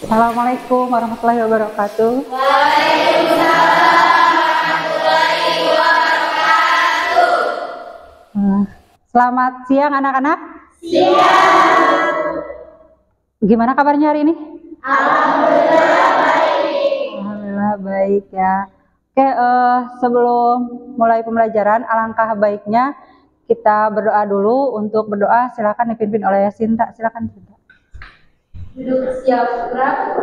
Assalamualaikum warahmatullahi wabarakatuh. Selamat siang anak-anak. Gimana kabarnya hari ini? Alhamdulillah baik ya. Oke, sebelum mulai pembelajaran, alangkah baiknya kita berdoa dulu. Untuk berdoa silakan dipimpin oleh Sinta. Silakan Sinta. Duduk siap gerak.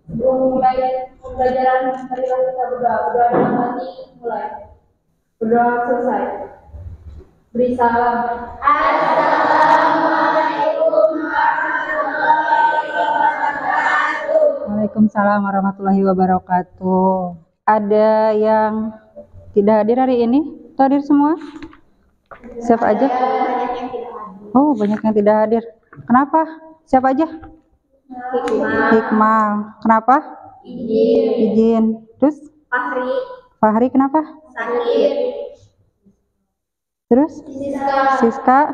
Sebelum mulai pembelajaran, marilah kita berdoa. Berdoa dalam hati mulai. Berdoa selesai. Beri salam. Assalamualaikum warahmatullahi wabarakatuh. Waalaikumsalam warahmatullahi wabarakatuh. Ada yang tidak hadir hari ini? Atau hadir semua? Siapa aja? Oh, banyak yang tidak hadir. Kenapa? Siapa aja? Hikmal. Kenapa? Izin. Terus? Fahri kenapa? Sakit. Terus? Siska?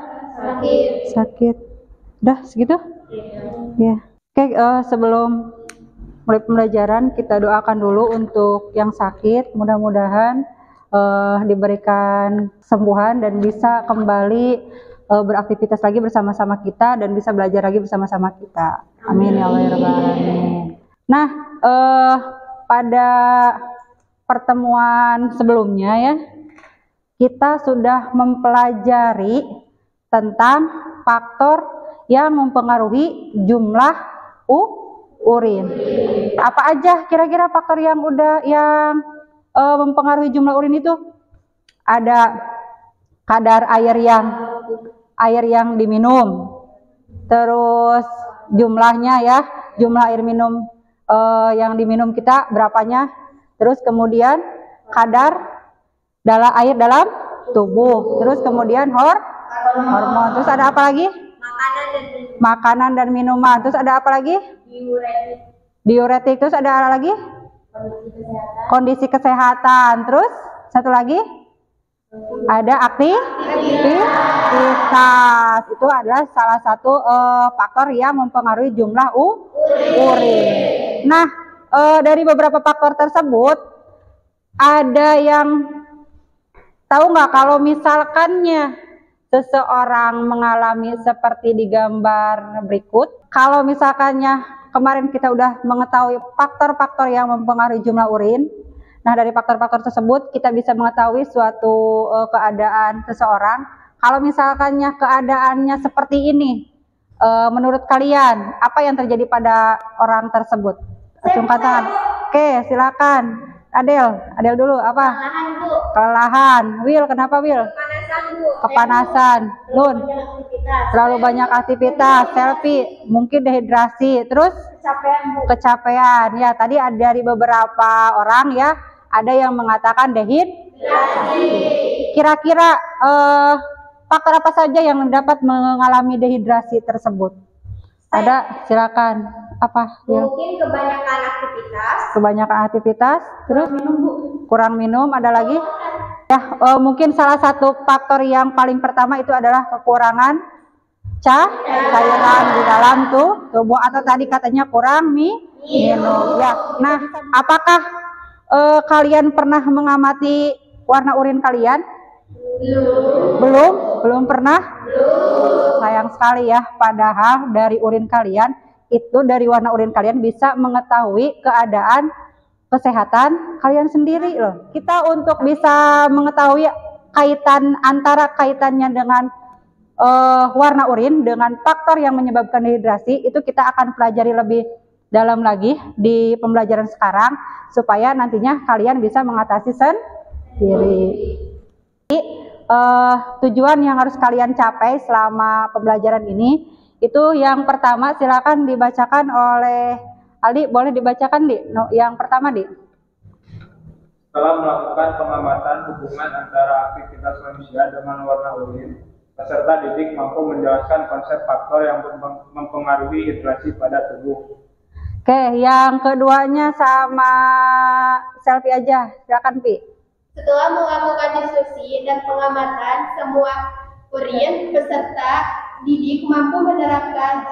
Sakit. Udah segitu? Ya. Oke, sebelum mulai pembelajaran kita doakan dulu untuk yang sakit. Mudah-mudahan diberikan kesembuhan dan bisa kembali beraktivitas lagi bersama-sama kita dan bisa belajar lagi bersama-sama kita. Amin ya Allah ya Rabbal alamin. Nah, pada pertemuan sebelumnya ya, kita sudah mempelajari tentang faktor yang mempengaruhi jumlah urin. Apa aja kira-kira faktor yang mempengaruhi jumlah urin itu? Ada kadar air yang diminum, terus jumlahnya ya, jumlah air minum yang diminum kita berapanya, terus kemudian kadar air dalam tubuh, terus kemudian hormon, terus ada apa lagi? Makanan dan minuman, terus ada apa lagi? Diuretik, terus ada apa lagi? Kondisi kesehatan, terus satu lagi ada aktivitas. Itu adalah salah satu faktor yang mempengaruhi jumlah urin. Nah, dari beberapa faktor tersebut, ada yang tahu nggak kalau misalkannya seseorang mengalami seperti di gambar berikut? Kalau misalkannya kemarin kita udah mengetahui faktor-faktor yang mempengaruhi jumlah urin. Nah, dari faktor-faktor tersebut kita bisa mengetahui suatu keadaan seseorang. Kalau misalkannya keadaannya seperti ini, menurut kalian apa yang terjadi pada orang tersebut? Acungkan tangan. Oke, silakan. Adel dulu apa? Kelelahan. Will, kenapa Will? Kepanasan. Lun, terlalu banyak aktivitas. Selfie, mungkin dehidrasi. Terus kecapean. Ya, tadi ada dari beberapa orang ya, ada yang mengatakan dehidrasi. Kira-kira faktor apa saja yang dapat mengalami dehidrasi tersebut? Ada, silakan. Apa? Mungkin kebanyakan aktivitas. Terus kurang minum. Ada lagi? Ya, mungkin salah satu faktor yang paling pertama itu adalah kekurangan cairan di dalam tubuh, atau tadi katanya kurang minum. Ya. Nah, apakah kalian pernah mengamati warna urin kalian? Belum pernah? Sayang sekali ya, padahal dari urin kalian itu, dari warna urin kalian bisa mengetahui keadaan kesehatan kalian sendiri loh. Kita untuk bisa mengetahui kaitannya dengan warna urin dengan faktor yang menyebabkan dehidrasi, itu kita akan pelajari lebih dalam lagi di pembelajaran sekarang supaya nantinya kalian bisa mengatasi sendiri. Tujuan yang harus kalian capai selama pembelajaran ini itu yang pertama, silakan dibacakan oleh Aldi. Boleh dibacakan Di? Yang pertama Di. Setelah melakukan pengamatan hubungan antara aktivitas manusia dengan warna urin, peserta didik mampu menjelaskan konsep faktor yang mempengaruhi hidrasi pada tubuh. Oke, yang keduanya sama Selfie aja. Silakan Pi. Setelah melakukan diskusi dan pengamatan semua urin, peserta didik mampu menerapkan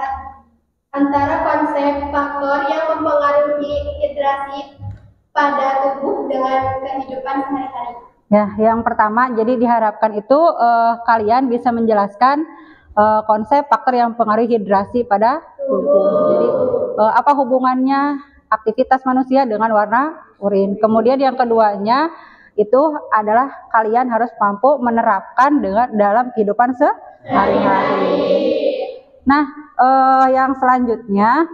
Antara konsep faktor yang mempengaruhi hidrasi pada tubuh dengan kehidupan sehari-hari. Ya, yang pertama, jadi diharapkan itu kalian bisa menjelaskan konsep faktor yang mempengaruhi hidrasi pada tubuh. Jadi apa hubungannya aktivitas manusia dengan warna urin. Kemudian yang keduanya itu adalah kalian harus mampu menerapkan dalam kehidupan sehari-hari. Nah, yang selanjutnya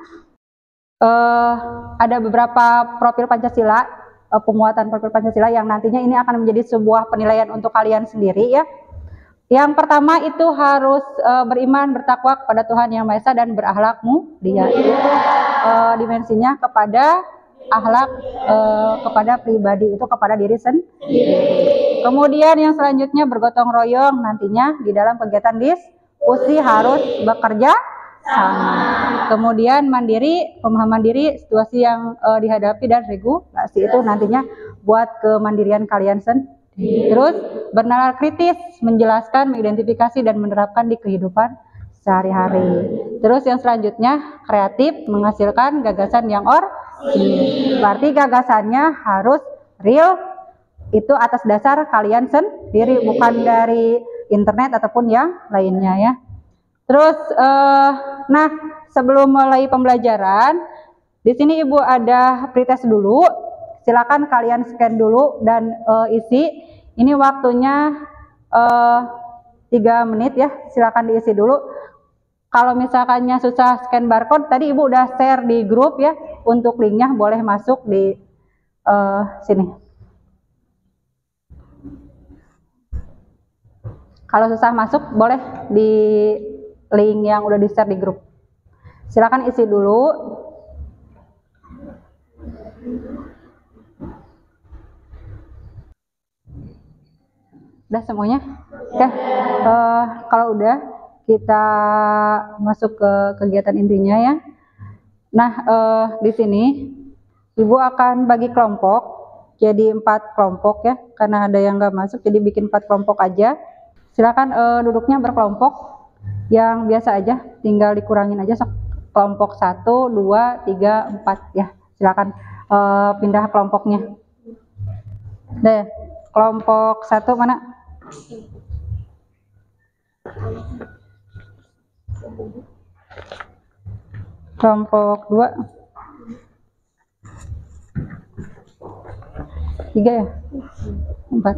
ada beberapa profil Pancasila, penguatan profil Pancasila yang nantinya ini akan menjadi sebuah penilaian untuk kalian sendiri ya. Yang pertama itu harus beriman, bertakwa kepada Tuhan Yang Maha Esa dan berakhlak mulia. Itu dimensinya kepada akhlak, kepada pribadi, itu kepada diri sendiri. Kemudian yang selanjutnya bergotong royong, nantinya di dalam kegiatan diskusi harus bekerja sama. Kemudian mandiri, pemahaman diri, situasi yang dihadapi dan regulasi itu nantinya buat kemandirian kalian sendiri. Terus bernalar kritis, menjelaskan, mengidentifikasi dan menerapkan di kehidupan sehari-hari. Terus yang selanjutnya kreatif, menghasilkan gagasan yang berarti gagasannya harus real, itu atas dasar kalian sendiri, bukan dari internet ataupun yang lainnya ya. Terus, nah sebelum mulai pembelajaran, di sini Ibu ada pretest dulu. Silakan kalian scan dulu dan isi. Ini waktunya 3 menit ya. Silakan diisi dulu. Kalau misalkannya susah scan barcode, tadi Ibu udah share di grup ya. Untuk linknya boleh masuk di sini. Kalau susah masuk, boleh di link yang udah di-share di grup. Silakan isi dulu. Udah semuanya? Oke. Kalau udah, kita masuk ke kegiatan intinya ya. Nah, di sini Ibu akan bagi kelompok, jadi 4 kelompok ya. Karena ada yang nggak masuk, jadi bikin 4 kelompok aja. Silakan duduknya berkelompok yang biasa aja, tinggal dikurangin aja kelompok 1, 2, 3, 4 ya. Silakan pindah kelompoknya. Deh, kelompok 1 mana? Kelompok 2, 3 ya? 4.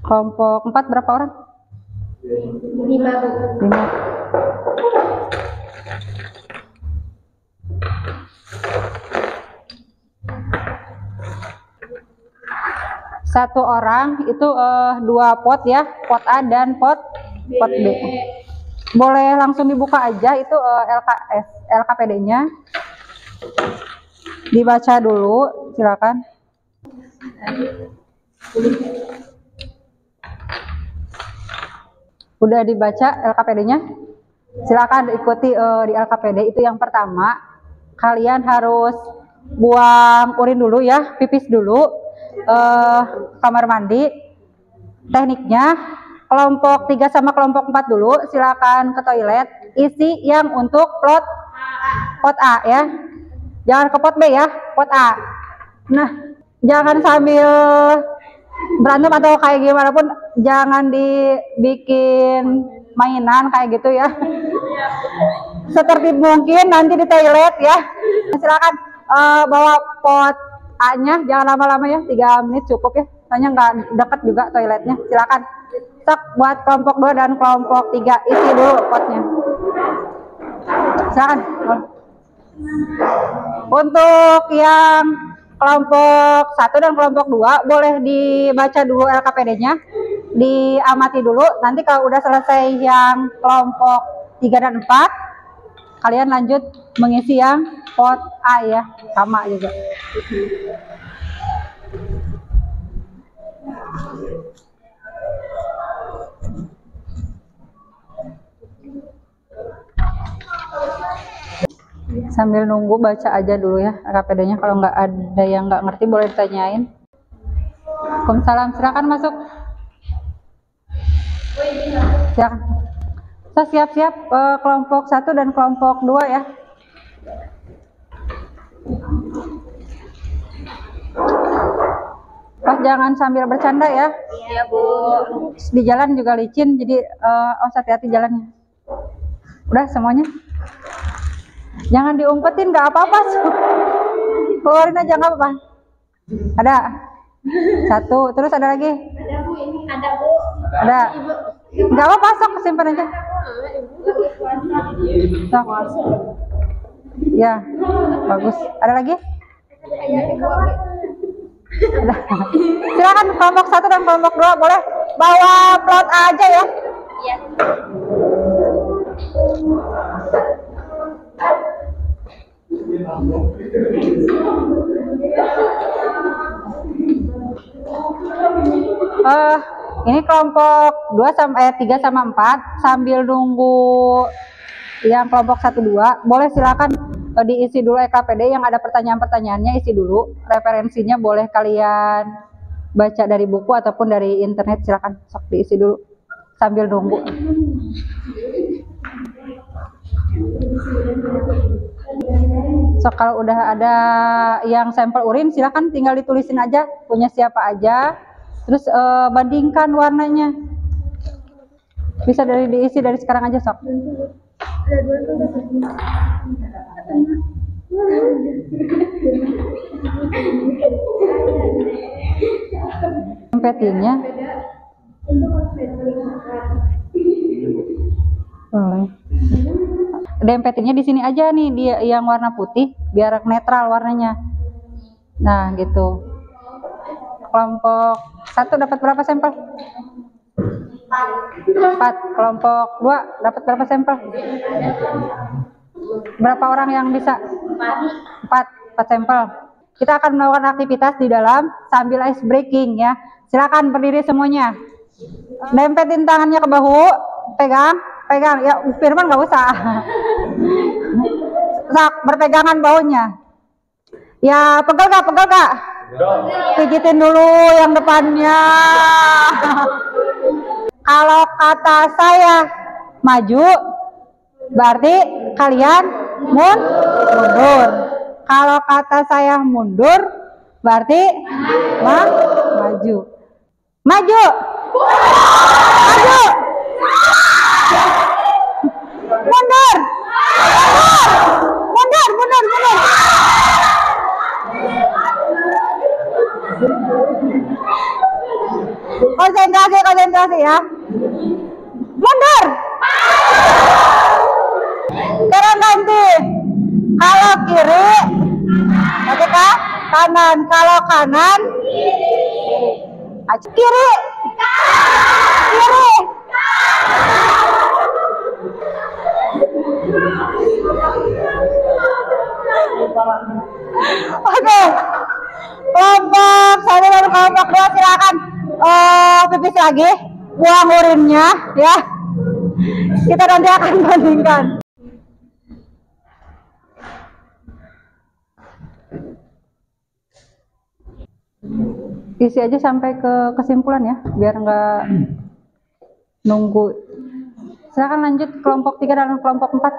Kelompok 4 berapa orang? 5. 5. Satu orang itu 2 pot ya, pot A dan pot B. Boleh langsung dibuka aja itu LKPD-nya. Dibaca dulu, silakan. Udah dibaca LKPD-nya? Silakan diikuti di LKPD. Itu yang pertama, kalian harus buang urin dulu ya, pipis dulu. Kamar mandi. Tekniknya kelompok 3 sama kelompok 4 dulu silakan ke toilet, isi yang untuk pot A ya, jangan ke pot B ya, pot A. Nah, jangan sambil berantem atau kayak gimana pun, jangan dibikin mainan kayak gitu ya. Setertib mungkin nanti di toilet ya. Silakan bawa pot A-nya, jangan lama-lama ya, 3 menit cukup ya, soalnya nggak deket juga toiletnya. Silakan. Sok buat kelompok 2 dan kelompok 3 isi dulu potnya. Silakan. Untuk yang kelompok 1 dan kelompok 2 boleh dibaca dulu LKPD-nya, diamati dulu. Nanti kalau udah selesai yang kelompok 3 dan 4, kalian lanjut mengisi yang pot A ya, sama juga. Sambil nunggu baca aja dulu ya LKPD-nya, kalau nggak ada yang nggak ngerti boleh ditanyain. Waalaikumsalam, silakan masuk. Silakan. So, siap-siap kelompok 1 dan kelompok 2 ya. Pas jangan sambil bercanda ya. Iya, Bu. Di jalan juga licin, jadi hati-hati jalannya. Udah semuanya. Jangan diumpetin, nggak apa-apa. Keluarin aja nggak apa-apa. Ada 1, terus ada lagi. Ada, Bu, ini ada, Bu. Ada. Nggak apa-apa, sok simpan aja. Sok. Ya, bagus. Ada lagi? Ada. Silakan kelompok 1 dan kelompok 2 boleh bawa plot aja ya. Iya. Ini kelompok 3 sama 4 sambil nunggu yang kelompok 1 2 boleh silakan diisi dulu EKPD yang ada pertanyaan-pertanyaannya, isi dulu. Referensinya boleh kalian baca dari buku ataupun dari internet, silakan sok diisi dulu sambil nunggu. So, kalau udah ada yang sampel urin silakan tinggal ditulisin aja punya siapa aja, terus bandingkan warnanya, bisa diisi dari sekarang aja sok. Empetinya boleh. Dempetinnya di sini aja nih, dia yang warna putih biar netral warnanya. Nah, gitu. Kelompok 1 dapat berapa sampel? 4. Kelompok 2 dapat berapa sampel? Berapa orang yang bisa? 4 sampel. Kita akan melakukan aktivitas di dalam sambil ice breaking ya. Silakan berdiri semuanya. Dempetin tangannya ke bahu, pegang ya. Firman nggak usah. Sok, berpegangan bahunya. Ya, pegel gak? Pijitin dulu yang depannya. Kalau kata saya maju, berarti kalian mundur. Kalau kata saya mundur, berarti maju. Maju. Mundur. Konsentrasi ya. Mundur. Sekarang ganti. Kalau kiri, berarti kanan. Kalau kanan, kiri. Oke. Kelompok 1 dan kelompok 2 silakan pipis lagi, buang urinnya ya. Kita nanti akan bandingkan. Isi aja sampai ke kesimpulan ya, biar nggak nunggu. Silakan lanjut kelompok 3 dan kelompok 4.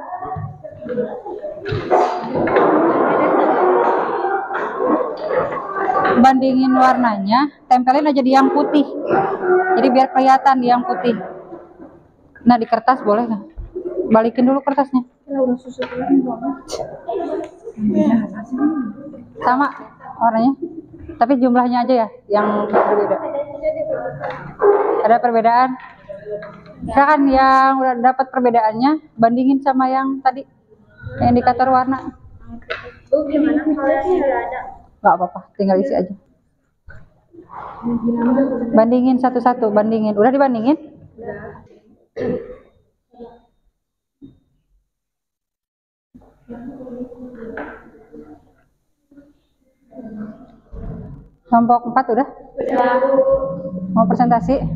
Bandingin warnanya, tempelin aja di yang putih. Jadi biar kelihatan di yang putih. Nah, di kertas boleh nggak? Balikin dulu kertasnya. Sama warnanya, tapi jumlahnya aja ya yang berbeda. Ada perbedaan? Silakan yang udah dapat perbedaannya bandingin sama yang tadi, indikator warna. Gimana kalau sudah ada? Nggak apa-apa, tinggal isi aja. Bandingin satu-satu, bandingin. Udah dibandingin? Kelompok 4 udah? Mau presentasi?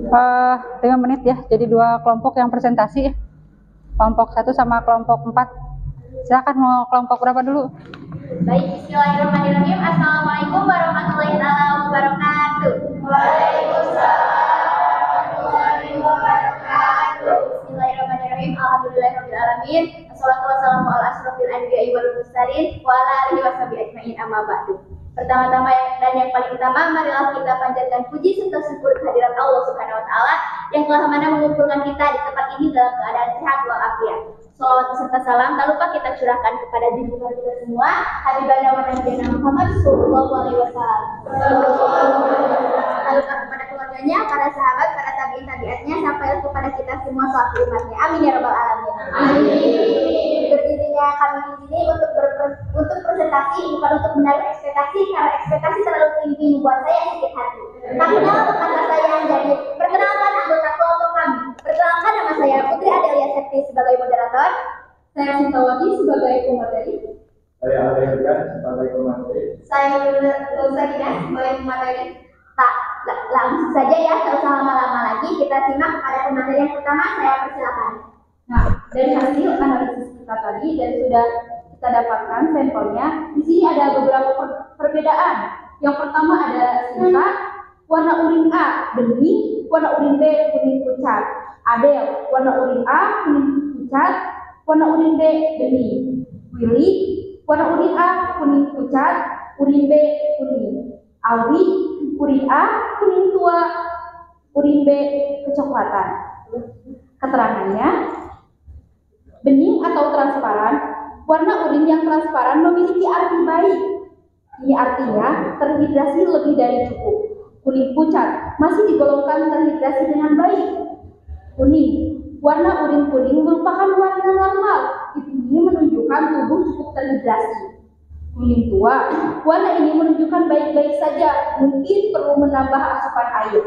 Uh, 5 menit ya, jadi 2 kelompok yang presentasi ya. Kelompok 1 sama kelompok 4. Silakan, mau kelompok berapa dulu? Baik, bismillahirrahmanirrahim. Assalamualaikum warahmatullahi wabarakatuh. Waalaikumsalam amma ba'du. Pertama-tama dan yang paling utama, marilah kita panjatkan puji serta syukur kehadirat Allah Subhanahu wa taala yang telah mana mengumpulkan kita di tempat ini dalam keadaan sehat walafiat. Salawat serta salam tak lupa kita curahkan kepada junjungan kita semua, Habibana wa Nabiyana Muhammad sallallahu alaihi wasallam. Lalu kepada keluarganya, para sahabat, para tabi'in tabi'atnya, sampai kepada kita semua selaku umatnya. Amin ya rabbal alamin. Amin. Berizinnya kami di sini untuk presentasi, bukan untuk menaruh ekspektasi, karena ekspektasi terlalu tinggi membuat saya sakit hati. Tapi nama kata saya yang jadi perkenalkan anggota kelompok kami. Perkenalkan, nama saya Putri Adelia Septi sebagai moderator. Saya Sintawati sebagai pemateri. Saya Adrian sebagai pemateri. Saya Nursadina sebagai pemateri. Langsung saja ya, tak usah lama-lama lagi, kita simak pada pemateri yang pertama. Saya persilakan. Nah, dari hasil analisis kita tadi dan sudah kita dapatkan sampelnya, di sini ada beberapa perbedaan. Yang pertama ada sinta, warna urin A bening, warna urin B kuning pucat. Adel, warna urin A kuning pucat, warna urin B bening. Willy, warna urin A kuning pucat, urin B kuning. Aldi, urin A kuning tua, urin B kecoklatan. Keterangannya, bening atau transparan, warna urin yang transparan memiliki arti baik. Ini artinya terhidrasi lebih dari cukup. Kuning pucat masih digolongkan terhidrasi dengan baik. Kuning, warna urin kuning merupakan warna normal. Ini menunjukkan tubuh cukup terhidrasi. Kuning tua, warna ini menunjukkan baik-baik saja, mungkin perlu menambah asupan air.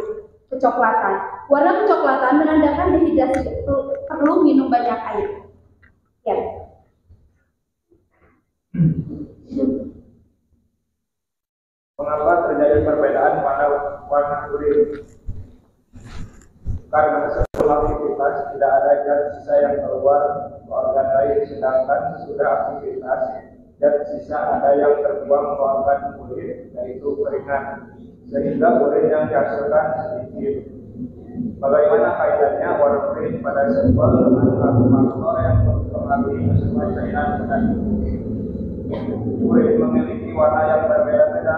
Kecoklatan, warna kecoklatan menandakan dehidrasi, perlu minum banyak air. Ya. Mengapa terjadi perbedaan pada warna urin? Karena sebelum aktivitas tidak ada zat sisa yang keluar ke organ lain, sedangkan sesudah aktivitas zat sisa ada yang terbuang ke organ kulit, yaitu keringat, sehingga urin yang dihasilkan sedikit. Bagaimana kaidahnya warna urin pada sampel dengan faktor yang mempengaruhi keseruan cairan pada tubuh? Urin memiliki warna yang berbeda-beda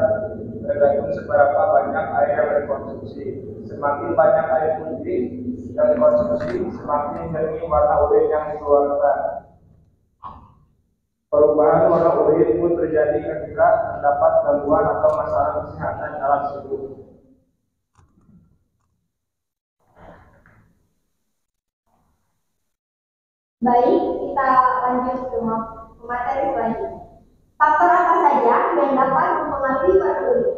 tergantung seberapa banyak air yang dikonsumsi. Semakin banyak air putih yang dikonsumsi, semakin jernih warna urin yang dikeluarkan. Perubahan warna urin pun terjadi ketika terdapat gangguan atau masalah kesehatan dalam tubuh. Baik, kita lanjut ke materi selanjutnya. Faktor apa saja yang dapat mempengaruhi warna urin?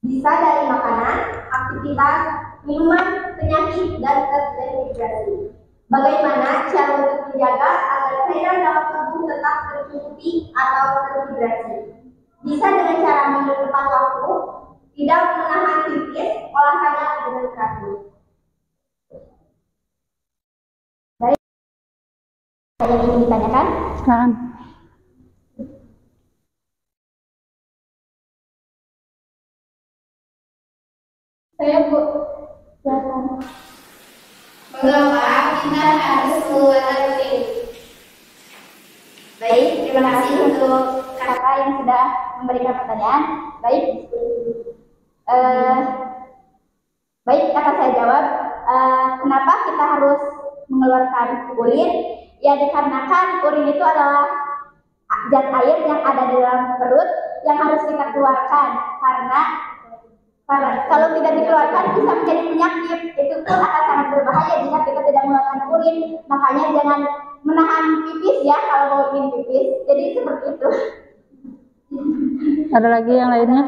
Bisa dari makanan, aktivitas, minuman, penyakit, dan dehidrasi. Bagaimana cara untuk menjaga agar cairan dalam tubuh tetap tercukupi atau terhidrasi? Bisa dengan cara minum tepat waktu, tidak menahan pipis, olahraga dengan teratur. Baik, ada yang ingin ditanyakan? Saya Bu. Mengapa kita harus mengeluarkan urin? Baik, terima kasih untuk kakak yang sudah memberikan pertanyaan. Baik, baik kakak saya jawab. Kenapa kita harus mengeluarkan urin? Ya dikarenakan urin itu adalah zat air yang ada di dalam perut yang harus kita keluarkan karena kalau tidak dikeluarkan bisa menjadi penyakit. Itu pun akan sangat berbahaya jika kita tidak mengeluarkan urin. Makanya jangan menahan pipis ya kalau mau ingin pipis. Jadi seperti itu. Ada lagi yang lainnya?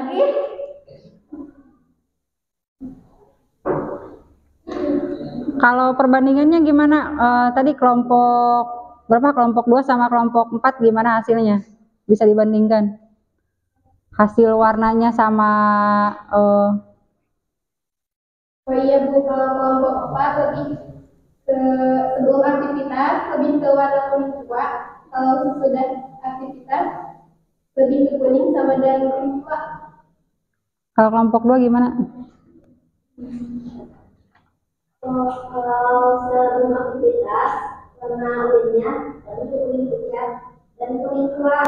Kalau perbandingannya gimana? Tadi kelompok berapa? Kelompok 2 sama kelompok 4 gimana hasilnya? Bisa dibandingkan? Hasil warnanya sama Oh iya Bu, kalau kelompok 4 lebih ke sebelum aktivitas lebih ke warna kuning tua, kalau sesudah aktivitas lebih ke kuning sama dengan kuning tua. kalau kelompok 2 gimana? Kalau sebelum aktivitas warna urinnya lebih ke kuning pucat dan kuning tua.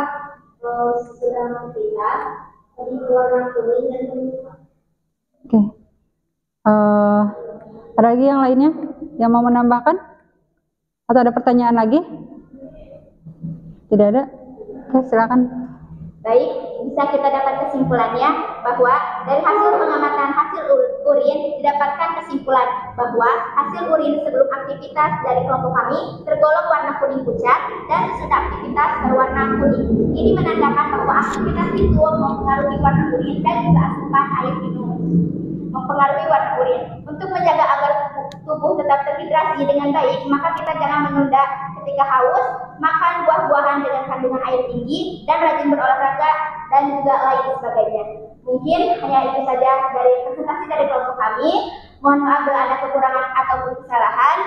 sudah aktivitas di warna kuning dan biru. Oke. Ada lagi yang lainnya yang mau menambahkan? Atau ada pertanyaan lagi? Tidak ada? Oke, silakan. Baik, bisa kita dapat kesimpulannya bahwa dari hasil pengamatan hasil urin didapatkan kesimpulan bahwa hasil urin sebelum aktivitas dari kelompok kami tergolong warna kuning pucat dan sesudah aktivitas berwarna kuning. Ini menandakan bahwa aktivitas itu mempengaruhi warna urin dan juga asupan air minum. Mempengaruhi warna urin. Untuk menjaga agar tubuh tetap terhidrasi dengan baik, maka kita jangan menunda ketika haus, makan buah-buahan dengan kandungan air tinggi, dan rajin berolahraga, dan juga lain sebagainya. Mungkin hanya itu saja dari presentasi dari kelompok kami. Mohon maaf bila ada kekurangan ataupun kesalahan.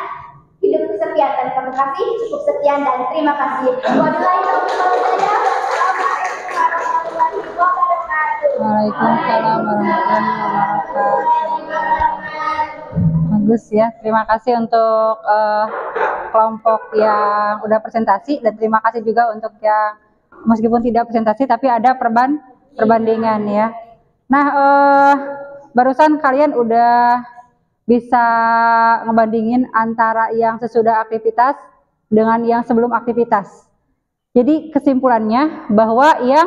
Hidup sekian dan terima kasih. Cukup sekian dan terima kasih. Wabillahi taufiq wal hidayah. Assalamualaikum warahmatullahi wabarakatuh. Waalaikumsalam warahmatullahi wabarakatuh. Bagus ya, terima kasih untuk kelompok yang udah presentasi, dan terima kasih juga untuk yang meskipun tidak presentasi tapi ada perbandingan ya. Nah, barusan kalian udah bisa ngebandingin antara yang sesudah aktivitas dengan yang sebelum aktivitas. Jadi kesimpulannya bahwa yang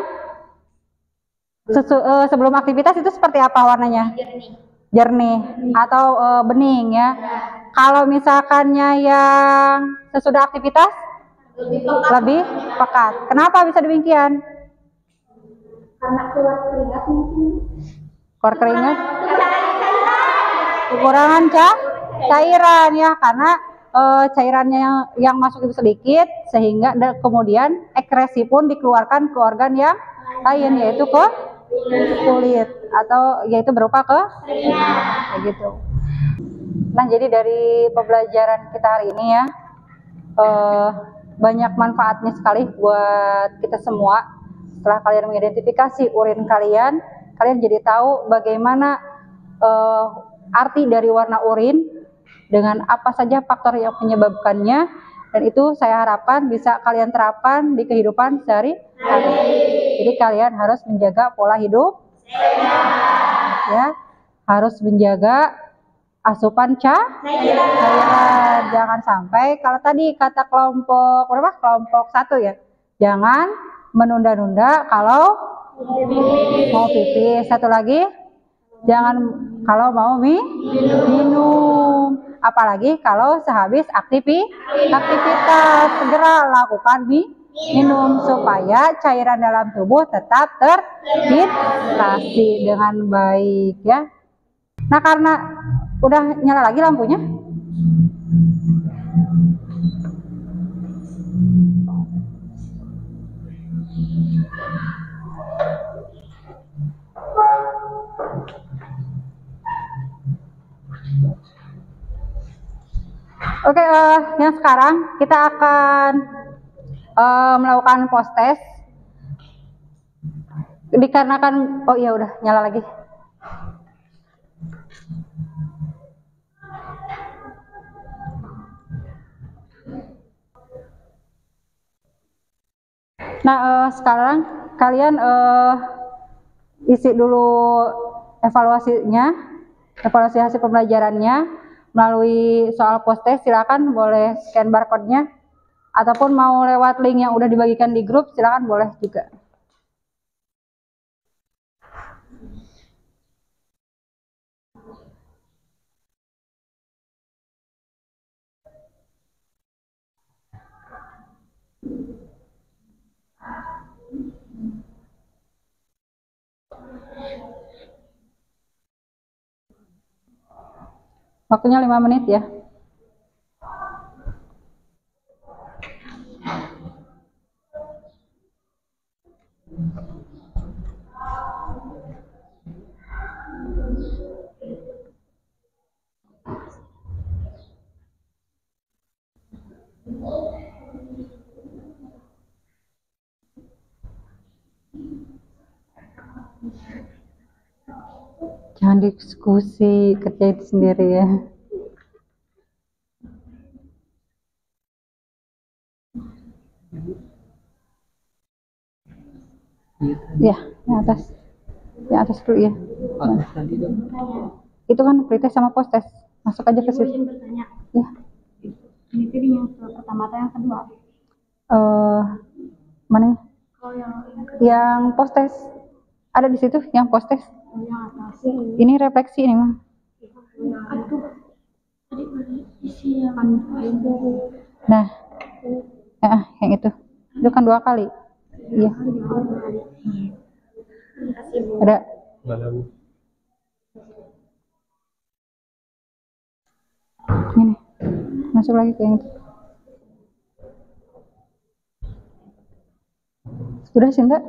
sebelum aktivitas itu seperti apa warnanya? Jernih atau bening ya. Kalau misalkannya yang sesudah aktivitas lebih pekat. Kenapa bisa demikian? Karena keluar keringat mungkin. Keluar keringat? Kekurangan cairan ya, karena cairannya yang masuk itu sedikit sehingga kemudian ekskresi pun dikeluarkan ke organ yang lain, yaitu ke kulit atau yaitu berupa ke kayak gitu. Nah, jadi dari pembelajaran kita hari ini ya, banyak manfaatnya sekali buat kita semua. Setelah kalian mengidentifikasi urin kalian, kalian jadi tahu bagaimana arti dari warna urin, dengan apa saja faktor yang menyebabkannya, dan itu saya harapkan bisa kalian terapkan di kehidupan sehari-hari. Jadi kalian harus menjaga pola hidup ya, harus menjaga asupan cairan. Jangan sampai kalau tadi kata kelompok berapa? Kelompok 1 ya. Jangan menunda-nunda kalau mau pipis. Satu lagi, jangan kalau mau minum. Apalagi kalau sehabis aktivitas, segera lakukan minum supaya cairan dalam tubuh tetap terfiltrasi dengan baik ya. Nah, karena udah nyala lagi lampunya. Oke, yang sekarang kita akan melakukan post test. Dikarenakan, oh iya udah nyala lagi. Nah, sekarang kalian isi dulu evaluasi hasil pembelajarannya melalui soal post test. Silakan boleh scan barcode-nya, ataupun mau lewat link yang udah dibagikan di grup, silakan boleh juga. Waktunya 5 menit ya. Jangan diskusi, kerja itu sendiri ya. Ya, yang atas. Yang atas dulu ya. Atas tadi dong. Itu kan pretest sama posttest. Masuk aja ke Ibu situ. izin bertanya. Ya. Ini pilih yang pertama atau yang kedua? Mana? Kalau yang Yang posttest. Ada di situ yang posttest. yang atas. Ini refleksi ini mah. Aduh. Tadi isi yang itu. Nah, yang itu. Itu kan 2 kali. Iya. Ada. Nggak ada Bu. Ini. Masuk lagi ke yang itu. Udah Sinta?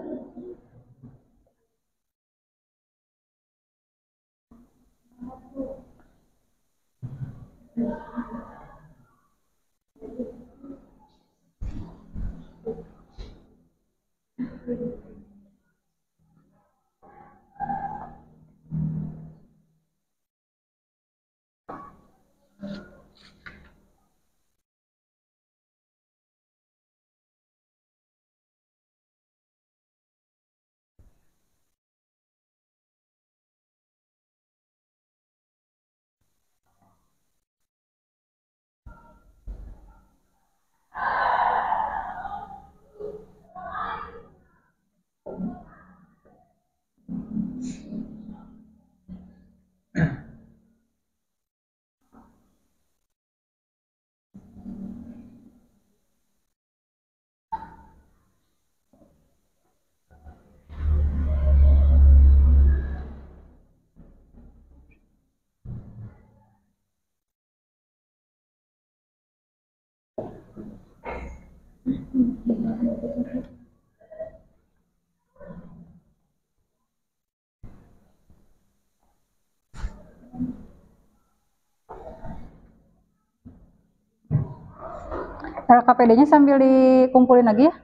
LKPD-nya sambil dikumpulin lagi ya.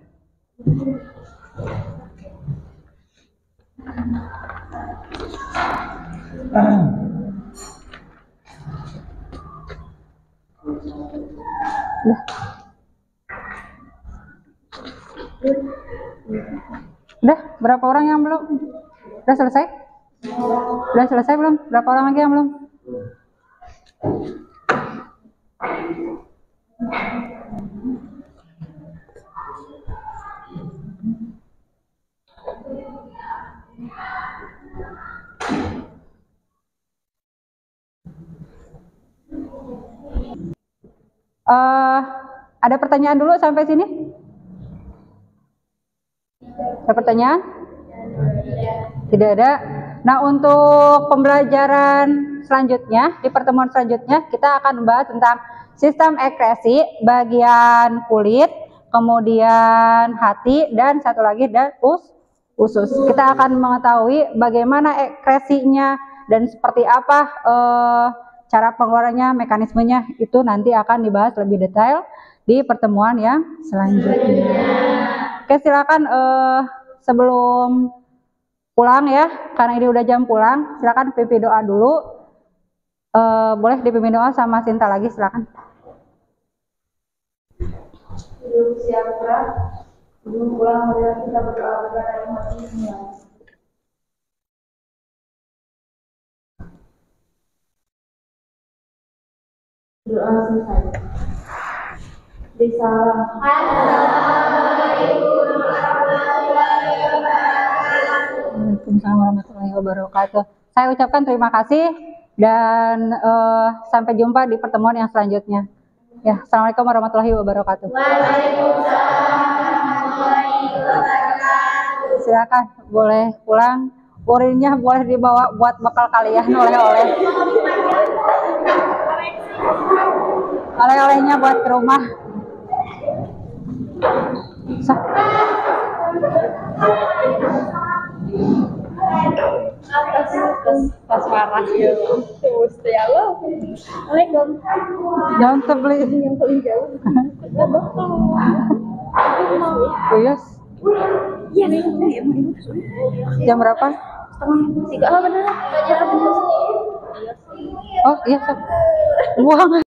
Udah. Udah, berapa orang yang belum? Udah selesai? Udah selesai belum? Berapa orang lagi yang belum? Ada pertanyaan dulu sampai sini? Ada pertanyaan? Tidak ada. Nah, untuk pembelajaran selanjutnya, di pertemuan selanjutnya, kita akan membahas tentang sistem ekskresi, bagian kulit, kemudian hati, dan satu lagi usus. Kita akan mengetahui bagaimana ekskresinya dan seperti apa cara pengeluarannya, mekanismenya, itu nanti akan dibahas lebih detail di pertemuan yang selanjutnya. Oke, silakan sebelum pulang ya, karena ini udah jam pulang, silakan pimpin doa dulu. Boleh dipimpin doa sama Sinta lagi, silakan. Hidup sejahtera. Sebelum pulang, marilah kita berdoa kepada Yang Maha Esa. Doa selesai. Bisalam. Waalaikumsalam warahmatullahi wabarakatuh. Saya ucapkan terima kasih dan sampai jumpa di pertemuan yang selanjutnya. Ya, assalamualaikum warahmatullahi wabarakatuh. Waalaikumsalam warahmatullahi wabarakatuh. Silakan, boleh pulang. Urinnya boleh dibawa buat bekal kalian oleh-oleh. Oleh-olehnya buat ke rumah. Pas marah ya. Mesti Allah. Assalamualaikum. Jangan sebeli. Yang paling jauh. Yes. Iya. Jam berapa? 2:30. Oh benar. Oh iya, sok. Buang.